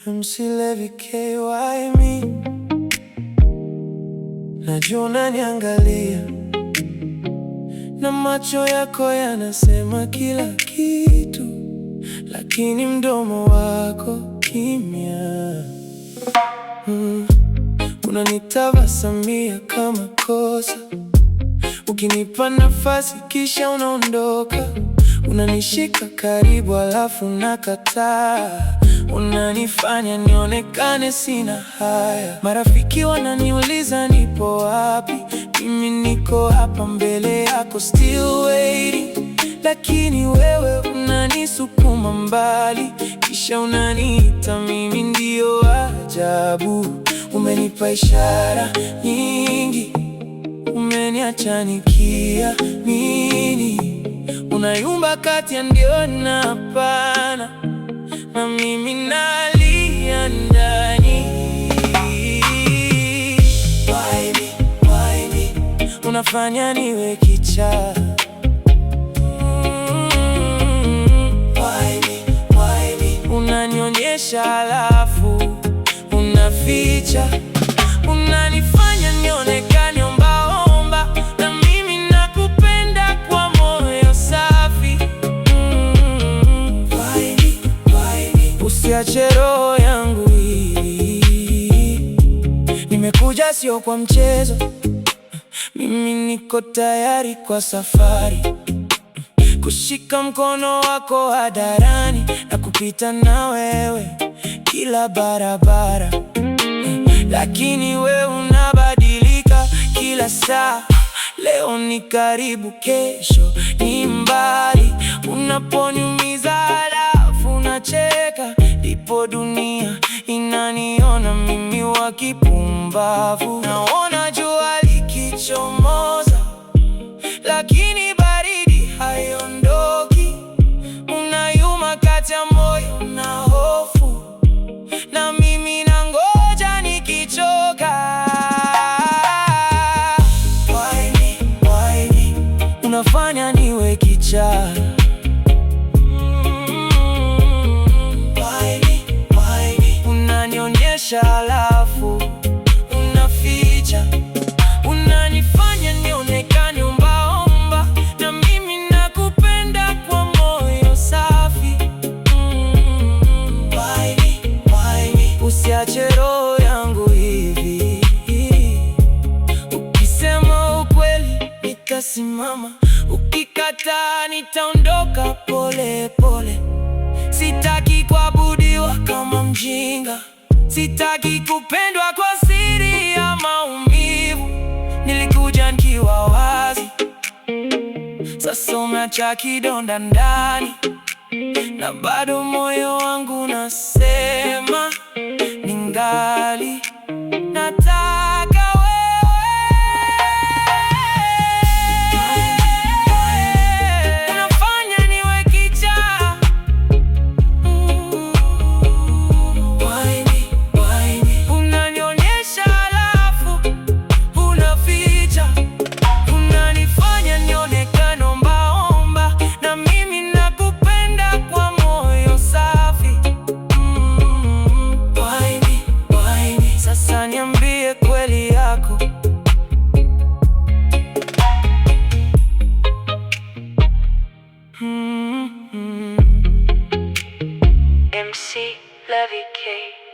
MC Levi KY me, najua unaniangalia na macho yako yanasema kila kitu, lakini mdomo wako kimya. Unanitabasamia kama kosa, ukinipa nafasi kisha unaondoka. Unanishika karibu alafu nakataa. Unanifanya nionekane sina haya. Marafiki wananiuliza nipo wapi, mimi niko hapa mbele yako still waiting. Lakini wewe unanisukuma mbali, kisha unaniita mimi ndio ajabu. Umenipa ishara nyingi, umeniacha nikiamini. Unayumba kati ya ndio na hapana, na mimi nalia ndani. Why me, why me? Unafanya niwe kichaa. Why me, why me? Unanionyesha alafu unaficha. Unanifanya nionekane ombaomba, na mimi nakupenda kwa moyo safi. Why me, why me? Usiache roho yangu hii. Nimekuja sio kwa mchezo, mimi niko tayari kwa safari. Kushika mkono wako hadharani na kupita na wewe kila barabara. Lakini wewe unabadilika kila saa. Leo ni karibu, kesho ni mbali. Unaponiumiza halafu unacheka, ndipo dunia inaniona mimi wa kipumbavu. Naona jua likichomoza, lakini baridi haiondoki. Unayuma kati ya moyo na hofu, na mimi nangoja nikichoka. Why me, why me? Unafanya niwe kichaa. Why me, why me? Unanionyesha alafu unaficha. Unanifanya nionekane ombaomba, na mimi nakupenda kwa moyo safi. Why me, why me? Usiache roho yangu hivi. Ukisema ukweli nitasimama, ukikataa nitaondoka pole pole. Sitaki kuabudiwa kama mjinga, sitaki kupendwa kwa siri ya maumivu. Nilikuja nikiwa wazi, sasa umeacha kidonda ndani, na bado moyo wangu nasema ningali nataka wewe. Unafanya niwe kichaa. Why me, why me? Unanionyesha alafu unaficha. Unanifanya nionekane ombaomba, na mimi nakupenda kwa moyo safi. Why me, why me? Sasa niambie kweli yako. MC Levi K.